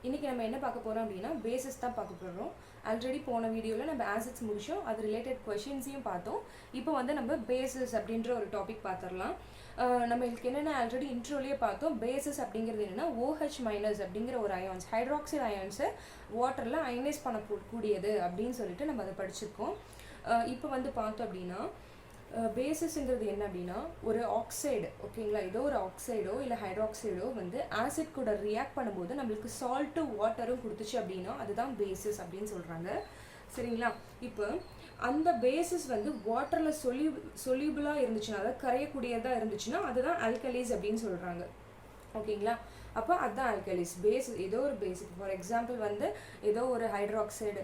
இன்றைக்கி நம்ம என்ன பார்க்க போகிறோம் அப்படின்னா பேசிஸ் தான் பார்க்க போகிறோம். ஆல்ரெடி போன வீடியோவில் நம்ம ஆசிட்ஸ் முடிச்சோம், அது ரிலேட்டட் கொஷின்ஸையும் பார்த்தோம். இப்போ வந்து நம்ம பேசிஸ் அப்படின்ற ஒரு டாபிக் பார்த்துடலாம். நம்மளுக்கு என்னென்ன ஆல்ரெடி இன்ட்ரோலேயே பார்த்தோம். பேசிஸ் அப்படிங்கிறது என்னென்னா OH மைனஸ் அப்படிங்கிற ஒரு அயான்ஸ், ஹைட்ராக்சைடு அயான்ஸை வாட்டரில் அயனைஸ் பண்ணக்கூடியது அப்படின்னு சொல்லிட்டு நம்ம அதை படிச்சிருக்கோம். இப்போ வந்து பார்த்தோம் அப்படின்னா பேசிஸ்ங்கிறது என்ன அப்படின்னா ஒரு ஆக்சைடு, ஓகேங்களா, ஏதோ ஒரு ஆக்சைடோ இல்லை ஹைட்ராக்சைடோ வந்து ஆசிட் கூட ரியாக்ட் பண்ணும்போது நம்மளுக்கு சால்ட்டும் வாட்டரும் கொடுத்துச்சு அப்படின்னா அதுதான் பேசிஸ் அப்படின்னு சொல்கிறாங்க. சரிங்களா? இப்போ அந்த பேசிஸ் வந்து வாட்டரில் சொல்யூபிளாக இருந்துச்சுன்னா, அதாவது கரையக்கூடியதாக இருந்துச்சுன்னா அதுதான் ஆல்கலிஸ் அப்படின்னு சொல்கிறாங்க. ஓகேங்களா? அப்போ அதுதான் ஆல்கலிஸ். ஏதோ ஒரு பேசிக், ஃபார் எக்ஸாம்பிள் வந்து ஏதோ ஒரு ஹைட்ராக்சைடு,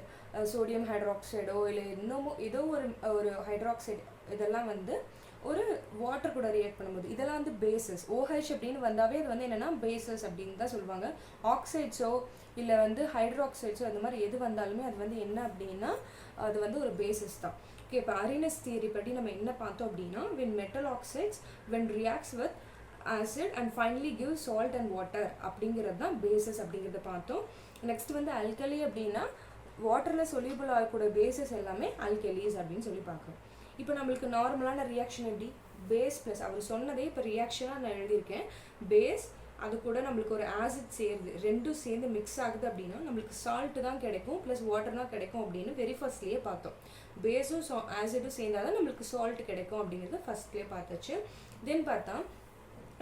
சோடியம் ஹைட்ராக்சைடோ இல்லை இன்னமும் ஏதோ ஒரு ஹைட்ராக்சைடு, இதெல்லாம் வந்து ஒரு வாட்டர் கூட ரியாக்ட் பண்ணும்போது இதெல்லாம் வந்து பேசஸ். OH அப்படின்னு வந்தாவே அது வந்து என்னென்னா பேசஸ் அப்படின்னு தான் சொல்லுவாங்க. ஆக்சைட்ஸோ இல்லை வந்து ஹைட்ராக்சைட்ஸோ அந்த மாதிரி எது வந்தாலுமே அது வந்து என்ன அப்படின்னா அது வந்து ஒரு பேசஸ் தான். ஓகே, இப்போ அரினஸ் தியரி படி நம்ம என்ன பார்த்தோம் அப்படின்னா, when metal oxides when reacts with acid and finally give salt and water அப்படிங்கிறது தான் பேசஸ் அப்படிங்கிறத பார்த்தோம். நெக்ஸ்ட் வந்து அல்கலி அப்படின்னா வாட்டரில் சொல்யூபிள் ஆகக்கூடிய பேசஸ் எல்லாமே அல்கலிஸ் அப்படின்னு சொல்லி பார்க்குறோம். இப்போ நம்மளுக்கு நார்மலான ரியாக்ஷன் எப்படி, பேஸ் ப்ளஸ் அவர் சொன்னதே இப்போ ரியாக்ஷனாக நான் எழுதியிருக்கேன். பேஸ் அது கூட நம்மளுக்கு ஒரு ஆசிட் சேருது, ரெண்டும் சேர்ந்து மிக்ஸ் ஆகுது அப்படின்னா நம்மளுக்கு சால்ட்டு தான் கிடைக்கும் ப்ளஸ் வாட்டர் தான் கிடைக்கும் அப்படின்னு வெரி ஃபர்ஸ்ட்லேயே பார்த்தோம். பேஸும் ஆசிடும் சேர்ந்தால் தான் நம்மளுக்கு சால்ட் கிடைக்கும் அப்படிங்கிறது ஃபர்ஸ்ட்லேயே பார்த்தாச்சு. தென் பார்த்தா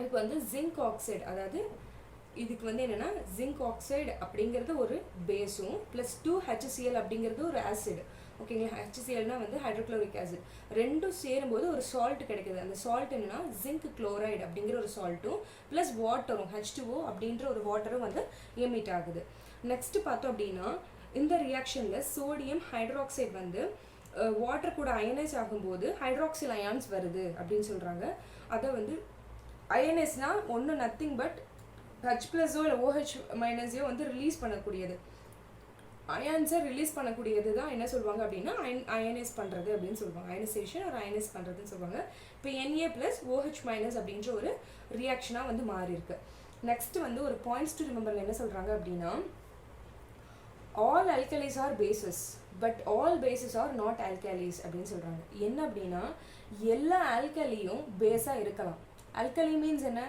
இப்போ வந்து ஜிங்க் ஆக்சைடு, அதாவது இதுக்கு வந்து என்னென்னா ஜிங்க் ஆக்சைடு அப்படிங்கிறது ஒரு பேஸும் ப்ளஸ் 2HCl அப்படிங்கிறது ஒரு ஆசிட். ஓகேங்களா? HClனா வந்து ஹைட்ரோக்ளோரிக் ஆசிட், ரெண்டும் சேரும்போது ஒரு சால்ட் கிடைக்குது. அந்த சால்ட் என்னன்னா ஜிங்க் குளோரைடு அப்படிங்கிற ஒரு சால்ட்டும் ப்ளஸ் வாட்டரும் H2O அப்படின்ற ஒரு வாட்டரும் வந்து எமிட் ஆகுது. நெக்ஸ்ட் பார்த்தோம் அப்படின்னா இந்த ரியாக்ஷனில் சோடியம் ஹைட்ராக்சைடு வந்து வாட்டர் கூட அயனைஸ் ஆகும்போது ஹைட்ராக்சில் அயான்ஸ் வருது அப்படின்னு சொல்கிறாங்க. அதை வந்து அயனைஸ்னால் ஒன்றும் நத்திங் பட் H+ஓ இல்லை OH மைனஸையோ வந்து ரிலீஸ் பண்ணக்கூடியது, அயான்ஸை ரிலீஸ் பண்ணக்கூடியது தான் என்ன சொல்லுவாங்க அப்படின்னா அயனைஸ் பண்ணுறது அப்படின்னு சொல்லுவாங்க. அயனைசேஷன் ஒரு அயனைஸ் பண்ணுறதுன்னு சொல்லுவாங்க. இப்போ Na+OH மைனஸ் அப்படின்ற ஒரு ரியாக்ஷனாக வந்து மாறி இருக்கு. நெக்ஸ்ட் வந்து ஒரு பாயிண்ட்ஸ் டு ரிமெம்பரில் என்ன சொல்கிறாங்க அப்படின்னா, all alkalis are bases but all bases are not alkalis அப்படின்னு சொல்கிறாங்க. என்ன அப்படின்னா எல்லா ஆல்கலியும் பேஸாக இருக்கலாம். ஆல்கலி மீன்ஸ் என்ன,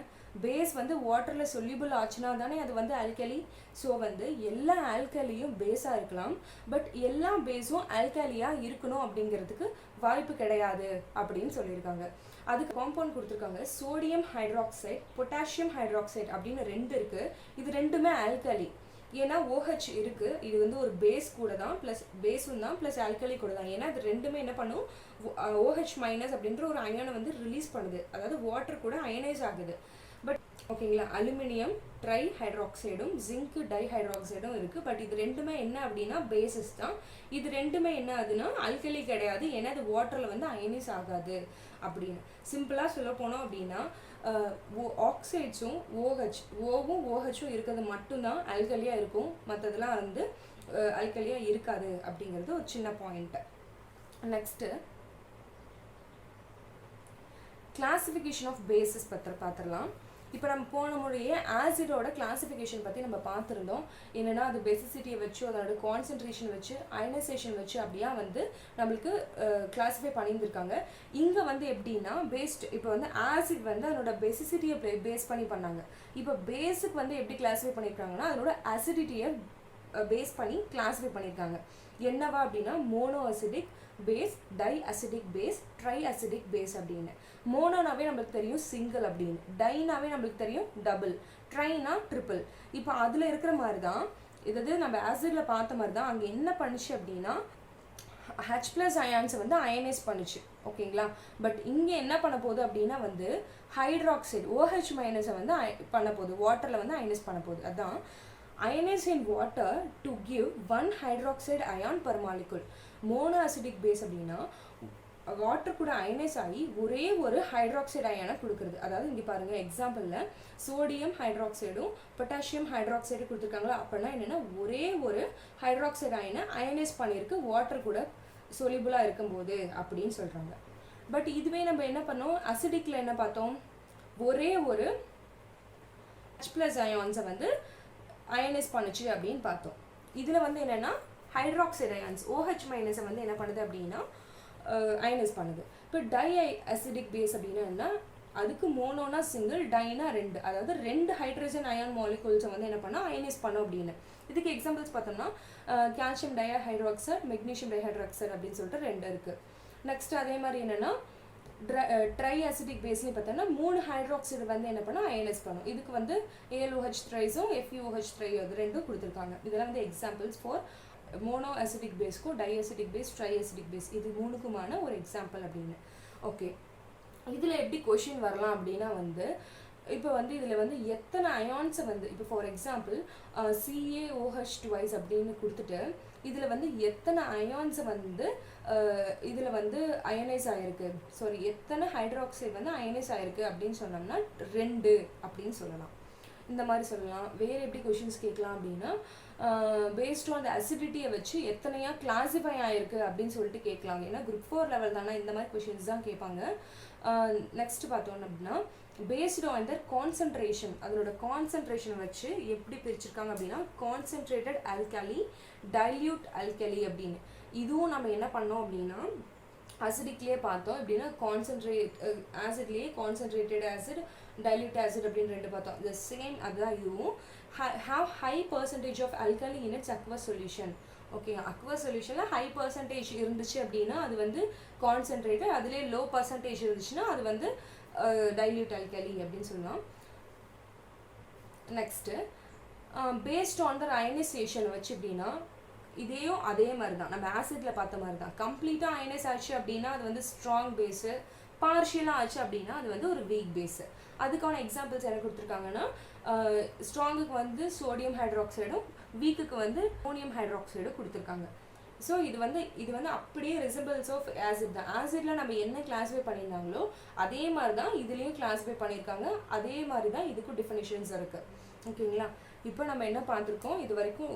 பேஸ் வந்து வாட்டரில் சொல்யூபிள் ஆச்சுன்னா தானே அது வந்து ஆல்கலி. ஸோ வந்து எல்லா ஆல்கலியும் பேஸாக இருக்கலாம், பட் எல்லா பேஸும் ஆல்கலியாக இருக்கணும் அப்படிங்கிறதுக்கு வாய்ப்பு கிடையாது அப்படின்னு சொல்லியிருக்காங்க. அதுக்கு காம்பவுண்ட் கொடுத்துருக்காங்க. சோடியம் ஹைட்ராக்சைடு, பொட்டாசியம் ஹைட்ராக்சைடு அப்படின்னு ரெண்டு இருக்குது. இது ரெண்டுமே ஆல்கலி. ஏன்னா OH இருக்குது, இது வந்து ஒரு பேஸ் கூட தான் ப்ளஸ் பேஸும் தான் ப்ளஸ் ஆல்கலி கூட தான். ஏன்னா இது ரெண்டுமே என்ன பண்ணும், OH மைனஸ் அப்படின்ற ஒரு அயனை வந்து ரிலீஸ் பண்ணுது, அதாவது வாட்டர் கூட அயனைஸ் ஆகுது. பட் ஓகேங்களா, அலுமினியம் ட்ரை ஹைட்ராக்சைடும் ஜிங்க் டை ஹைட்ராக்சைடும் இருக்குது. பட் இது ரெண்டுமே என்ன அப்படின்னா பேசஸ் தான். இது ரெண்டுமே என்ன ஆகுதுன்னா அல்கலி கிடையாது, ஏன்னா அது வாட்டரில் வந்து அயனைஸ் ஆகாது அப்படின்னு சிம்பிளாக சொல்ல போனோம் அப்படின்னா ஆக்சைட்ஸும் ஓவும் OHும் இருக்கிறது மட்டும்தான் அல்கலியாக இருக்கும், மற்றதெல்லாம் வந்து அல்கலியாக இருக்காது அப்படிங்கிறது ஒரு சின்ன point. Next classification of bases பற்றி பார்த்துடலாம். இப்போ நம்ம போன முறையே ஆசிடோட கிளாசிஃபிகேஷன் பற்றி நம்ம பார்த்துருந்தோம். என்னென்னா அது பெசிசிட்டியை வச்சு அதோட கான்சன்ட்ரேஷன் வச்சு அயனைசேஷன் வச்சு அப்படியா வந்து நம்மளுக்கு கிளாஸிஃபை பண்ணியிருந்திருக்காங்க. இங்கே வந்து எப்படின்னா இப்போ வந்து ஆசிட் வந்து அதனோட பெசிசிட்டியை பேஸ் பண்ணி பண்ணாங்க. இப்போ பேஸுக்கு வந்து எப்படி கிளாஸிஃபை பண்ணியிருக்காங்கன்னா அதனோட அசிடிட்டியை பேஸ் பண்ணி கிளாஸிஃபை பண்ணியிருக்காங்க. என்னவா அப்படின்னா mono acidic base, di acidic base, try acidic base அப்படின்னு. மோனோனாவே நம்மளுக்கு தெரியும் சிங்கிள் அப்படின்னு, டைனாவே நம்மளுக்கு தெரியும் டபுள், ட்ரைனா ட்ரிபிள். இப்போ அதில் இருக்கிற மாதிரி தான் இது நம்ம ஆசிடில் பார்த்த மாதிரி தான் அங்கே என்ன பண்ணுச்சு அப்படின்னா H+ அயான்ஸை வந்து அயனைஸ் பண்ணுச்சு. ஓகேங்களா? பட் இங்கே என்ன பண்ண போகுது அப்படின்னா வந்து ஹைட்ராக்சைடு OH மைனஸை வந்து பண்ண போகுது, வாட்டரில் வந்து அயனைஸ் பண்ண போகுது. அதுதான் ionize in water to give 1 hydroxide ion per molecule. மோனோ அசிடிக் பேஸ் அப்படின்னா வாட்டர் கூட அயனைஸ் ஆகி ஒரே ஒரு ஹைட்ராக்சைடு அயனை கொடுக்குறது. அதாவது இங்கே பாருங்கள் எக்ஸாம்பிளில் சோடியம் ஹைட்ராக்சைடும் பொட்டாசியம் ஹைட்ராக்சைடு கொடுத்துருக்காங்களா, அப்படின்னா என்னென்னா ஒரே ஒரு ஹைட்ராக்சைடு அயனை அயனைஸ் பண்ணியிருக்கு வாட்டர் கூட சொல்யூபிளாக இருக்கும்போது அப்படின்னு சொல்கிறாங்க. பட் இதுவே நம்ம என்ன பண்ணோம், அசிடிக்கில் என்ன பார்த்தோம், ஒரே ஒரு H+ அயான்ஸை வந்து அயனைஸ் பண்ணுச்சு அப்படின்னு பார்த்தோம். இதில் வந்து என்னென்னா ஹைட்ராக்சைடு அயான்ஸ் OH மைனஸை வந்து என்ன பண்ணுது அப்படின்னா அயனைஸ் பண்ணுது. இப்போ டை அசிடிக் பேஸ் அப்படின்னா என்ன, அதுக்கு மோனோனா சிங்கிள், டைனா 2, அதாவது 2 ஹைட்ரஜன் அயான் மாலிகூல்ஸை வந்து என்ன பண்ணால் அயனைஸ் பண்ணோம் அப்படின்னு. இதுக்கு எக்ஸாம்பிள்ஸ் பார்த்தோம்னா கால்சியம் டயஹைட்ராக்சைடு, மெக்னீஷியம் டயஹைட்ராக்சைடு அப்படின்னு சொல்லிட்டு 2 இருக்குது. நெக்ஸ்ட் அதே மாதிரி என்னென்னா ட்ரை அசிடிக் பேஸ்னு பார்த்தோம்னா 3 ஹைட்ராக்சைடு வந்து என்ன பண்ணால் அயனைஸ் பண்ணும். இதுக்கு வந்து ALOH த்ரைஸும் FeOH த்ரை அது 2 கொடுத்துருக்காங்க. இதெல்லாம் வந்து எக்ஸாம்பிள்ஸ் ஃபார் மோனோ அசிடிக் பேஸ்க்கும் tie acidic base, try acidic base, இது 3க்குமான ஒரு எக்ஸாம்பிள் அப்படின்னு. ஓகே, இதில் எப்படி கொஷின் வரலாம் அப்படின்னா வந்து இப்போ வந்து இதில் வந்து எத்தனை அயான்ஸை வந்து இப்போ ஃபார் எக்ஸாம்பிள் CaOH ட்வைஸ் அப்படின்னு கொடுத்துட்டு இதில் வந்து எத்தனை அயான்ஸை வந்து இதில் வந்து அயனைஸ் ஆகிருக்கு, சாரி எத்தனை ஹைட்ராக்சைடு வந்து அயனைஸ் ஆகிருக்கு அப்படின்னு சொன்னோம்னா 2 அப்படின்னு சொல்லலாம். இந்த மாதிரி சொல்லலாம். வேறு எப்படி கொஷின்ஸ் கேட்கலாம் அப்படின்னா பேஸ்ட் ஆன் த அசிடிட்டியை வச்சு எத்தனையா கிளாஸிஃபை ஆகிருக்கு அப்படின்னு சொல்லிட்டு கேட்கலாம். ஏன்னா குரூப் 4 லெவல் தானே, இந்த மாதிரி கொஷின்ஸ் தான் கேட்பாங்க. நெக்ஸ்ட் பார்த்தோம் அப்படின்னா பேஸ்ட் ஆன் த கான்சன்ட்ரேஷன், அதனோட கான்சன்ட்ரேஷனை வச்சு எப்படி பிரிச்சிருக்காங்க அப்படின்னா கான்சன்ட்ரேட்டட் அல்கலி, டைல்யூட் அல்கலி அப்படின்னு. இதுவும் நம்ம என்ன பண்ணோம் அப்படின்னா அசிடிக்லேயே பார்த்தோம். எப்படின்னா ஆசிட்லேயே கான்சன்ட்ரேட்டட் ஆசிட், டைல்யூட் ஆசிட் அப்படின்னு 2 பார்த்தோம். இந்த சேம் அதுதான் இதுவும். Have high percentage of alkali in its aqueous solution. Okay, aqueous சொல்யூஷனில் ஹை பர்சன்டேஜ் இருந்துச்சு அப்படின்னா அது வந்து கான்சன்ட்ரேட்டட், அதுலேயே லோ பர்சன்டேஜ் இருந்துச்சுன்னா அது வந்து டைல்யூட் அல்கலி அப்படின்னு சொல்லலாம். நெக்ஸ்ட்டு பேஸ்ட் ஆன் த அயனைசேஷனை வச்சு எப்படின்னா இதையும் அதே மாதிரி தான் நம்ம ஆசிட்ல பார்த்த மாதிரி தான். கம்ப்ளீட்டாக அயனைஸ் ஆச்சு அப்படின்னா அது வந்து ஸ்ட்ராங் பேஸு, பார்ஷியலாக ஆச்சு அப்படின்னா அது வந்து ஒரு வீக் பேஸு. அதுக்கான எக்ஸாம்பிள்ஸ் என்ன கொடுத்துருக்காங்கன்னா ஸ்ட்ராங்குக்கு வந்து சோடியம் ஹைட்ராக்சைடும், வீக்குக்கு வந்து அமோனியம் ஹைட்ராக்சைடும் கொடுத்துருக்காங்க. ஸோ இது வந்து அப்படியே ரிசம்பிள்ஸ் ஆஃப் ஆசிட் தான். ஆசிட்ல நம்ம என்ன கிளாஸிஃபை பண்ணியிருந்தாங்களோ அதே மாதிரி தான் இதுலேயும் கிளாஸிஃபை பண்ணியிருக்காங்க. அதே மாதிரி தான் இதுக்கும் டெஃபினிஷன்ஸ் இருக்குது. ஓகேங்களா, இப்போ நம்ம என்ன பார்த்துருக்கோம், இது வரைக்கும்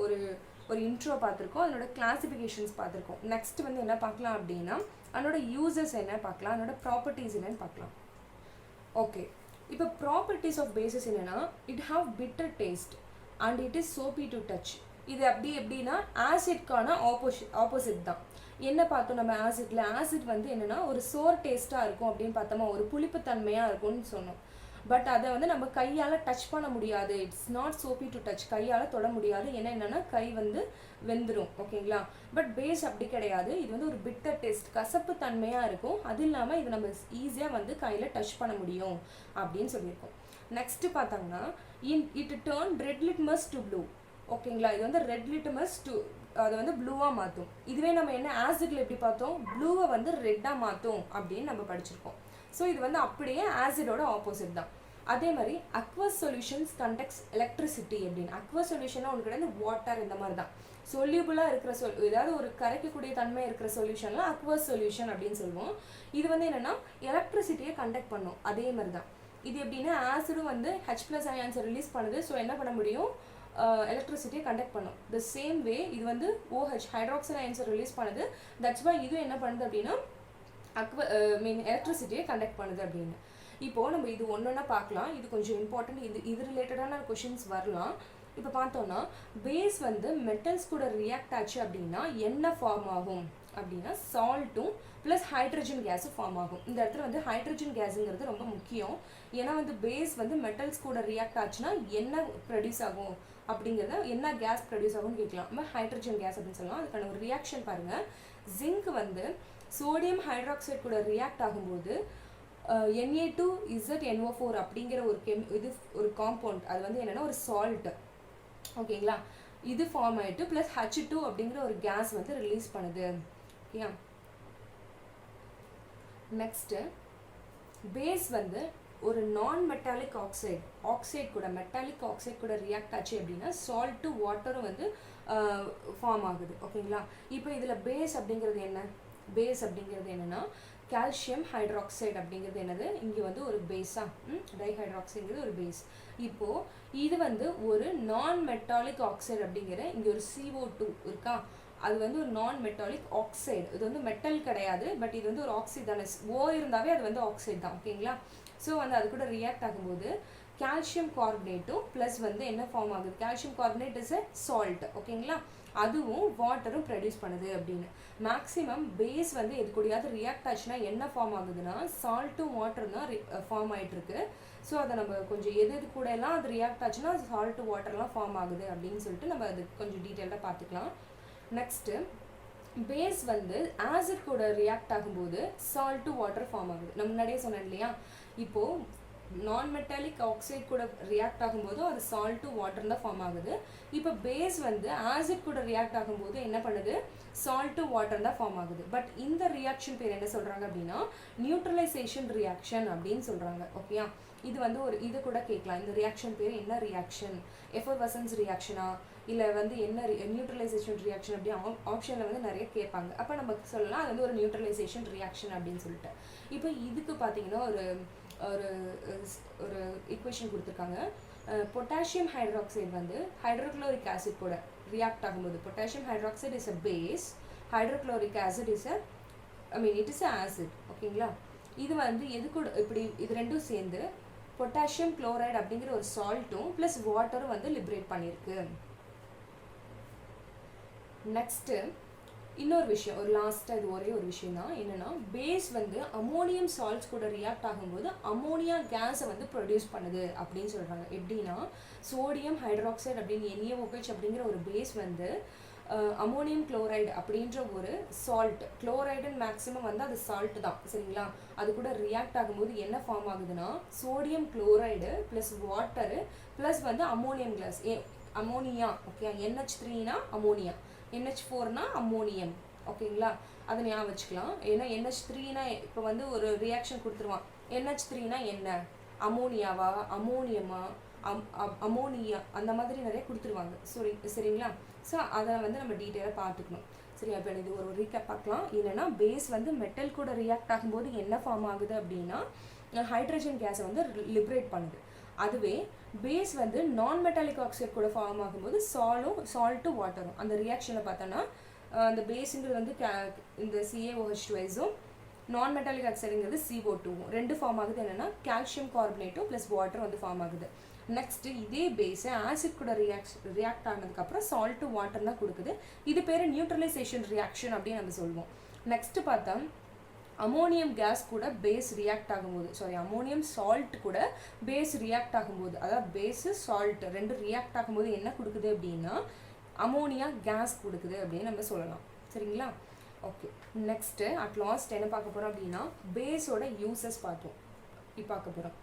ஒரு இன்ட்ரோ பார்த்துருக்கோம், அதனோட கிளாஸிஃபிகேஷன்ஸ் பார்த்துருக்கோம். நெக்ஸ்ட் வந்து என்ன பார்க்கலாம் அப்படின்னா அதனோட யூசஸ் என்ன பார்க்கலாம், அதனோட ப்ராப்பர்ட்டிஸ் என்னன்னு பார்க்கலாம். ஓகே, இப்போ ப்ராப்பர்ட்டிஸ் ஆஃப் பேசஸ் என்னென்னா it have bitter taste and it is சோப்பி to touch. இது எப்படின்னா ஆசிட்கான ஆப்போசிட் தான். என்ன பார்த்தோம் நம்ம ஆசிட் வந்து என்னென்னா ஒரு சோர் டேஸ்ட்டாக இருக்கும் அப்படின்னு பார்த்தோமா, ஒரு புளிப்புத்தன்மையாக இருக்கும்னு சொன்னோம். பட் அதை வந்து நம்ம கையால் டச் பண்ண முடியாது. இட்ஸ் நாட் சோப்பி டு டச், கையால் தொட முடியாது. என்னென்னா கை வந்து வெந்துடும். ஓகேங்களா, பட் பேஸ் அப்படி கிடையாது. இது வந்து ஒரு பிட்டர் டேஸ்ட், கசப்பு தன்மையாக இருக்கும். அது இல்லாமல் இது நம்ம ஈஸியாக வந்து கையில் டச் பண்ண முடியும் அப்படின்னு சொல்லியிருக்கோம். நெக்ஸ்ட் பார்த்தாங்கன்னா it turn red litmus to blue. ஓகேங்களா, இது வந்து ரெட் லிட்மஸ் டு அதை வந்து ப்ளூவாக மாற்றும். இதுவே நம்ம என்ன ஆசிட்ல எப்படி பார்த்தோம், ப்ளூவை வந்து ரெட்டாக மாற்றும் அப்படின்னு நம்ம படிச்சிருக்கோம். ஸோ இது வந்து அப்படியே ஆசிடோட ஆப்போசிட் தான். அதே மாதிரி அக்வஸ் சொல்யூஷன்ஸ் கண்டக்ட்ஸ் எலக்ட்ரிசிட்டி அப்படின்னு. அக்வஸ் சொல்யூஷன்னா உங்களுக்கு கிடையாது வாட்டர், இந்த மாதிரி தான் சொல்யூபிளாக இருக்கிற ஏதாவது ஒரு கரைக்கக்கூடிய தன்மை இருக்கிற சொல்யூஷன்லாம் அக்வஸ் சொல்யூஷன் அப்படின்னு சொல்லுவோம். இது வந்து என்னென்னா எலக்ட்ரிசிட்டியை கண்டக்ட் பண்ணும். அதே மாதிரி தான் இது எப்படின்னா ஆசிடும் வந்து H+ அயான்ஸை ரிலீஸ் பண்ணுது. ஸோ என்ன பண்ண முடியும், எலக்ட்ரிசிட்டியை கண்டக்ட் பண்ணும். த சேம் வே இது வந்து OH ஹைட்ராக்சைடு அயான்ஸை ரிலீஸ் பண்ணுது. தட்ஸ் வை இது என்ன பண்ணுது அப்படின்னா எலக்ட்ரிசிட்டியை கண்டக்ட் பண்ணுது அப்படின்னு. இப்போது நம்ம இது ஒன்றா பார்க்கலாம். இது கொஞ்சம் இம்பார்ட்டன்ட். இது ரிலேட்டடான கொஷின்ஸ் வரலாம். இப்போ பார்த்தோம்னா பேஸ் வந்து மெட்டல்ஸ் கூட ரியாக்ட் ஆச்சு அப்படின்னா என்ன ஃபார்ம் ஆகும் அப்படின்னா சால்ட்டும் ப்ளஸ் ஹைட்ரஜன் கேஸும் ஃபார்ம் ஆகும். இந்த இடத்துல வந்து ஹைட்ரஜன் கேஸுங்கிறது ரொம்ப முக்கியம். ஏன்னா வந்து பேஸ் வந்து மெட்டல்ஸ் கூட ரியாக்ட் ஆச்சுன்னா என்ன ப்ரொடியூஸ் ஆகும் அப்படிங்கிறத, என்ன கேஸ் ப்ரொடியூஸ் ஆகும்னு கேட்கலாம். நம்ம ஹைட்ரஜன் கேஸ் அப்படின்னு சொல்லலாம். அதுக்கான ஒரு ரியாக்ஷன் பாருங்கள். ஜிங்க் வந்து சோடியம் ஹைட்ராக்சைடு கூட ரியாக்ட் ஆகும்போது Na2ZNO4 அப்படிங்கிற ஒரு காம்பவுண்ட், அது வந்து என்னென்னா ஒரு சால்ட். ஓகேங்களா, இது ஃபார்ம் ஆகிட்டு ப்ளஸ் H2 அப்படிங்கிற ஒரு கேஸ் வந்து ரிலீஸ் பண்ணுது. ஓகே, நெக்ஸ்ட்டு பேஸ் வந்து ஒரு நான் மெட்டாலிக் ஆக்சைடு கூட மெட்டாலிக் ஆக்சைடு கூட ரியாக்ட் ஆச்சு அப்படின்னா சால்ட்டு வாட்டரும் வந்து ஃபார்ம் ஆகுது. ஓகேங்களா, இப்போ இதில் பேஸ் அப்படிங்கிறது என்னென்னா கால்சியம் ஹைட்ராக்சைடு அப்படிங்கிறது என்னது, இங்கே வந்து ஒரு பேஸாக டைஹைட்ராக்சைடுங்கிறது ஒரு பேஸ். இப்போது இது வந்து ஒரு நான் மெட்டாலிக் ஆக்சைடு அப்படிங்கிற இங்கே ஒரு CO2 இருக்கா, அது வந்து ஒரு நான் மெட்டாலிக் ஆக்சைடு. இது வந்து மெட்டல் கிடையாது, பட் இது வந்து ஒரு ஆக்சைடு தானே. ஓ இருந்தாவே அது வந்து ஆக்சைடு தான். ஓகேங்களா? ஸோ வந்து அது கூட ரியாக்ட் ஆகும்போது கால்சியம் கார்பனேட்டும் ப்ளஸ் வந்து என்ன ஃபார்ம் ஆகுது, calcium carbonate is a salt. ஓகேங்களா? அதுவும் வாட்டரும் ப்ரொடியூஸ் பண்ணுது அப்படின்னு. மேக்ஸிமம் பேஸ் வந்து எது கூடயாவது ரியாக்ட் ஆச்சுன்னா என்ன ஃபார்ம் ஆகுதுன்னா சால்ட்டும் வாட்டரும் தான் ஃபார்ம் ஆகிட்டு இருக்கு. ஸோ அதை நம்ம கொஞ்சம் எது கூட எல்லாம் அது ரியாக்ட் ஆச்சுன்னா சால்ட்டு வாட்டர்லாம் ஃபார்ம் ஆகுது அப்படின்னு சொல்லிட்டு நம்ம அது கொஞ்சம் டீட்டெயிலாக பார்த்துக்கலாம். நெக்ஸ்ட்டு பேஸ் வந்து ஆசிட் கூட ரியாக்ட் ஆகும்போது சால்ட்டு வாட்டர் ஃபார்ம் ஆகுது. நம்ம முன்னாடியே சொன்னேன் இல்லையா, இப்போது நான் மெட்டாலிக் ஆக்சைடு கூட ரியாக்ட் ஆகும்போது அது சால்ட்டு வாட்டர் தான் ஃபார்ம் ஆகுது. இப்போ பேஸ் வந்து ஆசிட் கூட ரியாக்ட் ஆகும்போது என்ன பண்ணுது, சால்ட்டு வாட்டர் தான் ஃபார்ம் ஆகுது. பட் இந்த ரியாக்ஷன் பேர் என்ன சொல்கிறாங்க அப்படின்னா நியூட்ரலைசேஷன் ரியாக்ஷன் அப்படின்னு சொல்கிறாங்க. ஓகேயா? இது வந்து ஒரு இது கூட கேட்கலாம், இந்த ரியாக்ஷன் பேர் என்ன ரியாக்ஷன், எஃபர்வசன்ஸ் ரியாக்ஷனா இல்லை வந்து என்ன நியூட்ரலைசேஷன் ரியாக்ஷன் அப்படி ஆப்ஷனில் வந்து நிறைய கேட்பாங்க. அப்போ நம்ம சொல்லலாம் அது வந்து ஒரு நியூட்ரலைசேஷன் ரியாக்ஷன் அப்படின்னு சொல்லிட்டு. இப்போ இதுக்கு பார்த்தீங்கன்னா ஒரு ஒரு ஒரு ஈக்குவேஷன் கொடுத்துருக்காங்க. பொட்டாசியம் ஹைட்ராக்சைடு வந்து ஹைட்ரோக்ளோரிக் ஆசிட் கூட ரியாக்ட் ஆகும்போது, potassium hydroxide is a base, hydrochloric acid is a it is a acid. ஓகேங்களா? இது வந்து எது கூட இப்படி இது ரெண்டும் சேர்ந்து பொட்டாசியம் குளோரைடு அப்படிங்கிற ஒரு சால்ட்டும் ப்ளஸ் வாட்டரும் வந்து லிபரேட் பண்ணியிருக்கு. நெக்ஸ்ட்டு இன்னொரு விஷயம், ஒரு லாஸ்ட்டாக இது ஒரே ஒரு விஷயம் தான் என்னென்னா, பேஸ் வந்து அமோனியம் சால்ட்ஸ் கூட ரியாக்ட் ஆகும்போது அமோனியா கேஸை வந்து ப்ரொடியூஸ் பண்ணுது அப்படின்னு சொல்கிறாங்க. எப்படின்னா சோடியம் ஹைட்ராக்சைடு அப்படின்னு NaOH அப்படிங்கிற ஒரு பேஸ் வந்து அமோனியம் குளோரைடு அப்படின்ற ஒரு சால்ட், குளோரைடுன்னு மேக்ஸிமம் வந்து அது சால்ட் தான். சரிங்களா? அது கூட ரியாக்ட் ஆகும்போது என்ன ஃபார்ம் ஆகுதுன்னா sodium chloride plus water plus வந்து அமோனியம் கிளாஸ் அமோனியா. ஓகே, NH3னா அமோனியா, NH4னா அம்மோனியம். ஓகேங்களா? அதை ஞாபகம் வச்சுக்கலாம். ஏன்னா NH3னா இப்போ வந்து ஒரு ரியாக்ஷன் கொடுத்துருவான், NH3னா என்ன, அமோனியாவா அமோனியமா அமோனியா அந்த மாதிரி நிறைய கொடுத்துருவாங்க. சரிங்களா? ஸோ அதை வந்து நம்ம டீட்டெயிலாக பார்த்துக்கணும். சரி, அப்போ இது ஒரு ரீகேப் பார்க்கலாம். என்னென்னா பேஸ் வந்து மெட்டல் கூட ரியாக்ட் ஆகும்போது என்ன ஃபார்ம் ஆகுது அப்படின்னா ஹைட்ரஜன் கேஸை வந்து லிபரேட் பண்ணுது. அதுவே பேஸ் வந்து நான் மெட்டாலிக் ஆக்சைடு கூட ஃபார்ம் ஆகும்போது சால்ட்டும் வாட்டரும் அந்த ரியாக்ஷனில் பார்த்தோன்னா அந்த பேஸுங்கிறது வந்து இந்த CaOH2ம் நான் மெட்டாலிக் ஆக்சைடுங்கிறது CO2வும் ரெண்டு ஃபார்ம் ஆகுது. என்னென்னா கால்சியம் கார்பனேட்டும் ப்ளஸ் வாட்டர் வந்து ஃபார்ம் ஆகுது. நெக்ஸ்ட்டு இதே பேஸை ஆசிட் கூட ரியாக்ட் ஆனதுக்கப்புறம் சால்ட்டு வாட்டர் தான் கொடுக்குது. இது பேர் நியூட்ரலைசேஷன் ரியாக்ஷன் அப்படின்னு நம்ம சொல்லுவோம். நெக்ஸ்ட்டு பார்த்தா அமோனியம் கேஸ் கூட பேஸ் ரியாக்ட் ஆகும்போது, அமோனியம் சால்ட் கூட பேஸ் ரியாக்ட் ஆகும்போது, அதாவது பேஸு சால்ட் ரெண்டு ரியாக்ட் ஆகும்போது என்ன கொடுக்குது அப்படின்னா அமோனியா கேஸ் கொடுக்குது அப்படின்னு நம்ம சொல்லலாம். சரிங்களா? ஓகே, நெக்ஸ்ட்டு அட் லாஸ்ட் என்ன பார்க்க போகிறோம் அப்படின்னா பேஸோட யூசஸ் பார்க்க போகிறோம்.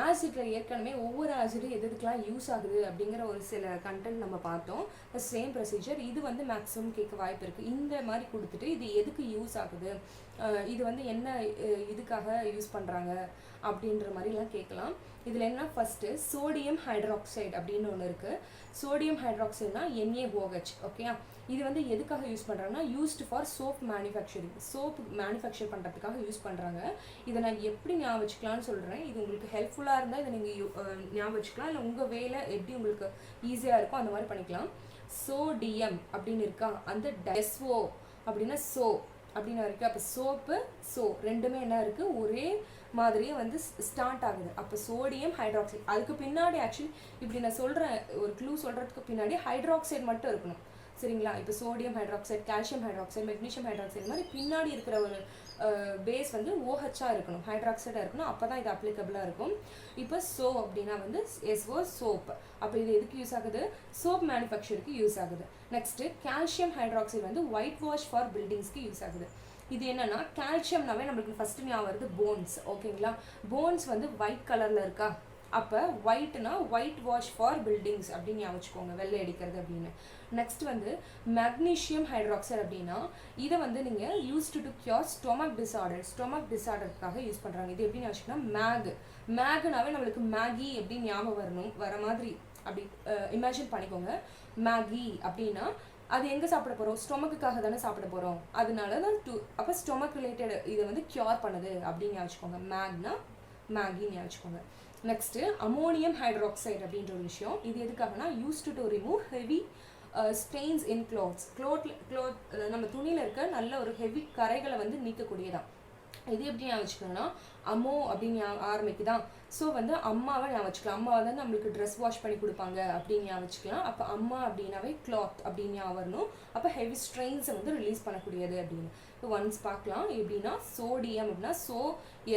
ஆசிட்டில் ஏற்கனவே ஒவ்வொரு ஆசிடும் எதுக்கெலாம் யூஸ் ஆகுது அப்படிங்கிற ஒரு சில கண்டென்ட் நம்ம பார்த்தோம். சேம் ப்ரொசீஜர் இது வந்து மேக்ஸிமம் கேட்க வாய்ப்பு இருக்குது. இந்த மாதிரி கொடுத்துட்டு இது எதுக்கு யூஸ் ஆகுது, இது வந்து என்ன இதுக்காக யூஸ் பண்ணுறாங்க அப்படின்ற மாதிரிலாம் கேட்கலாம். இதில் என்ன ஃபஸ்ட்டு சோடியம் ஹைட்ராக்சைடு அப்படின்னு ஒன்று இருக்குது. Sodium ஹைட்ராக்சைடுனா NaOH. ஓகே, இது வந்து எதுக்காக யூஸ் பண்ணுறாங்கன்னா used for soap manufacturing, soap manufacture பண்ணுறதுக்காக யூஸ் பண்ணுறாங்க. இதை நான் எப்படி ஞாபகம் வச்சுக்கலான்னு சொல்கிறேன். இது உங்களுக்கு ஹெல்ப்ஃபுல்லாக இருந்தால் இதை நீங்கள் ஞாபகம் வச்சுக்கலாம், இல்லை உங்கள் வேலை எப்படி உங்களுக்கு ஈஸியாக இருக்கோ அந்த மாதிரி பண்ணிக்கலாம். சோடியம் அப்படின்னு இருக்கா, அந்த SO அப்படின்னா சோ அப்படின்னு இருக்குது. அப்போ சோப்பு ரெண்டுமே என்ன இருக்குது, ஒரே மாதிரியே வந்து ஸ்டார்ட் ஆகுது. அப்போ சோடியம் ஹைட்ராக்சைடு, அதுக்கு பின்னாடி ஆக்சுவலி இப்படி நான் சொல்கிறேன், ஒரு க்ளூ சொல்கிறதுக்கு பின்னாடி ஹைட்ராக்சைடு மட்டும் இருக்கணும். சரிங்களா? இப்போ sodium hydroxide, calcium hydroxide, magnesium hydroxide மாதிரி பின்னாடி இருக்கிற ஒரு பேஸ் வந்து OHஆ இருக்கணும், ஹைட்ராக்சைடாக இருக்கணும். அப்போ தான் இது அப்ளிகபிளாக இருக்கும். இப்போ அப்படின்னா வந்து SO சோப். அப்போ இது எதுக்கு யூஸ் ஆகுது, சோப் மேனுஃபேக்சருக்கு யூஸ் ஆகுது. நெக்ஸ்ட்டு கால்சியம் ஹைட்ராக்சைடு வந்து ஒயிட் வாஷ் ஃபார் பில்டிங்ஸ்க்கு யூஸ் ஆகுது. இது என்னன்னா கால்சியம்னாவே நம்மளுக்கு ஃபஸ்ட்டு ஞாபகம் வருது போன்ஸ். ஓகேங்களா? போன்ஸ் வந்து ஒயிட் கலரில் இருக்கா, அப்போ ஒயிட்னா ஒயிட் வாஷ் ஃபார் பில்டிங்ஸ் அப்படின்னு ஞாபகம் வச்சுக்கோங்க, வெள்ளை அடிக்கிறது அப்படின்னு. நெக்ஸ்ட் வந்து மெக்னீஷியம் ஹைட்ராக்சைடு அப்படின்னா இதை வந்து நீங்கள் யூஸ்டு டு கியூர் ஸ்டொமக் டிசார்டருக்காக யூஸ் பண்ணுறாங்க. இது எப்படின்னு வச்சுக்கோங்கன்னா மேகுனாவே நம்மளுக்கு மேகி அப்படின்னு ஞாபகம் வர மாதிரி அப்படி இமேஜின் பண்ணிக்கோங்க. மேகி அப்படின்னா அது எங்கே சாப்பிட போகிறோம், ஸ்டொமக்குக்காக தானே சாப்பிட போகிறோம். அதனால தான் அப்போ ஸ்டொமக் ரிலேட்டட் இதை வந்து கியூர் பண்ணுது அப்படின்னு வச்சுக்கோங்க. மேகின்னு வச்சுக்கோங்க. நெக்ஸ்ட்டு அமோனியம் ஹைட்ராக்சைடு அப்படின்ற ஒரு விஷயம், இது எதுக்காகனா used to remove heavy stains in cloth நம்ம துணியில் இருக்க நல்ல ஒரு ஹெவி கரைகளை வந்து நீக்கக்கூடியதான். இது எப்படி ஞாபகம் வச்சுக்கணும்னா அம்மோ அப்படின்னு ஆரம்பிக்குதான். ஸோ வந்து அம்மாவை ஞாபகம் வச்சுக்கலாம். அம்மா வந்து நம்மளுக்கு ட்ரெஸ் வாஷ் பண்ணி கொடுப்பாங்க அப்படின்னு ஞாபகம் வச்சுக்கலாம். அப்போ அம்மா அப்படின்னாவே கிளாத் அப்படின்னு ஞாபகம் வரணும். அப்போ ஹெவி ஸ்ட்ரெயின்ஸை வந்து ரிலீஸ் பண்ணக்கூடியது அப்படின்னு. இப்போ ஒன்ஸ் பார்க்கலாம். எப்படின்னா சோடியம் அப்படின்னா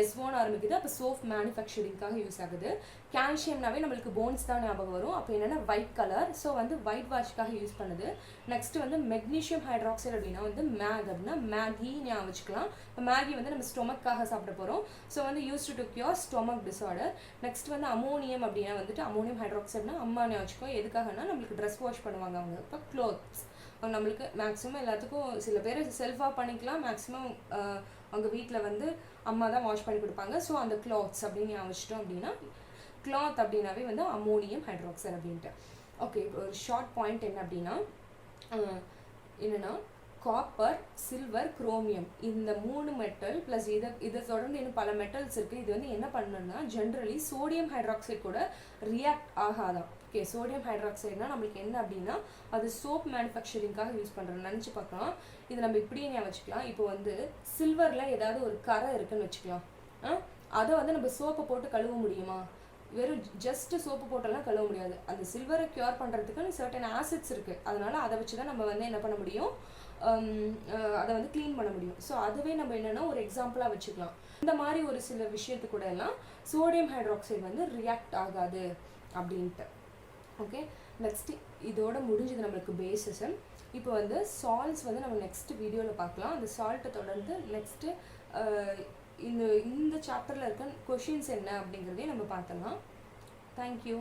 S1 ஆரம்பிக்குது. அப்போ சோப் மேனுஃபேக்சரிங்காக யூஸ் ஆகுது. கால்சியம்னாவே நம்மளுக்கு போன்ஸ் தான் ஞாபகம் வரும். அப்போ என்னென்னா ஒயிட் கலர். ஸோ வந்து ஒயிட் வாஷ்க்காக யூஸ் பண்ணுது. நெக்ஸ்ட் வந்து மெக்னீஷியம் ஹைட்ராக்சைடு அப்படின்னா வந்து மேக் அப்படின்னா மேகி ஞாபகம் வச்சுக்கலாம். இப்போ மேகி வந்து நம்ம ஸ்டொமக்காக சாப்பிட போகிறோம். ஸோ வந்து used to cure stomach disorder. Next வந்து அமோனியம் அப்படின்னா வந்துட்டு அமோனியம் ஹைட்ராக்சைடுனா அம்மா ஞாபகம் வச்சுக்கோ. எதுக்காகனா நம்மளுக்கு ட்ரெஸ் வாஷ் பண்ணுவாங்க அவங்க. இப்போ க்ளோத்ஸ் நம்மளுக்கு மேக்ஸிமம் எல்லாத்துக்கும் சில பேர் செல்ஃபாக பண்ணிக்கலாம். மேக்ஸிமம் அவங்க வீட்டில் வந்து அம்மா தான் வாஷ் பண்ணி கொடுப்பாங்க. ஸோ அந்த கிளாத்ஸ் அப்படின்னு ஞாபகம் அப்படின்னா கிளாத் அப்படின்னாவே வந்து அமோனியம் ஹைட்ராக்சைடு அப்படின்ட்டு. ஓகே, இப்போ ஒரு ஷார்ட் பாயிண்ட் என்ன அப்படின்னா என்னென்னா காப்பர், சில்வர், குரோமியம் இந்த 3 மெட்டல் ப்ளஸ் இதை தொடர்ந்து இன்னும் பல மெட்டல்ஸ் இருக்குது. இது வந்து என்ன பண்ணணும்னா ஜென்ரலி சோடியம் ஹைட்ராக்சைடு கூட ரியாக்ட் ஆகாதான். ஓகே, சோடியம் ஹைட்ராக்சைடுனா நம்மளுக்கு என்ன அப்படின்னா அது சோப் மேனுஃபேக்சரிங்காக யூஸ் பண்ணுறோம். நினச்சி பார்க்கலாம். இது நம்ம இப்படியே ஞாபகம் வச்சுக்கலாம். இப்போ வந்து சில்வரில் ஏதாவது ஒரு கரை இருக்குன்னு வச்சுக்கலாம். அதை வந்து நம்ம சோப்பை போட்டு கழுவ முடியுமா? வெறும் ஜஸ்ட் சோப்பு போட்டெல்லாம் கழுவ முடியாது. அந்த சில்வரை க்யூர் பண்ணுறதுக்கு சர்டன் ஆசிட்ஸ் இருக்குது. அதனால் அதை வச்சு தான் நம்ம வந்து என்ன பண்ண முடியும், அதை வந்து க்ளீன் பண்ண முடியும். ஸோ அதுவே நம்ம என்னென்னா ஒரு எக்ஸாம்பிளாக வச்சுக்கலாம். இந்த மாதிரி ஒரு சில விஷயத்து கூட எல்லாம் சோடியம் ஹைட்ராக்சைடு வந்து ரியாக்ட் ஆகாது அப்படின்ட்டு. ஓகே, நெக்ஸ்ட்டு இதோட முடிஞ்சது நம்மளுக்கு பேசிஸ். இப்போ வந்து சால்ட்ஸ் வந்து நம்ம நெக்ஸ்ட் வீடியோவில் பார்க்கலாம். அந்த சால்ட்டை தொடர்ந்து நெக்ஸ்ட்டு இந்த சாப்டரில் இருக்க கொஷின்ஸ் என்ன அப்படிங்கிறதையும் நம்ம பார்த்துடலாம். தேங்க்யூ.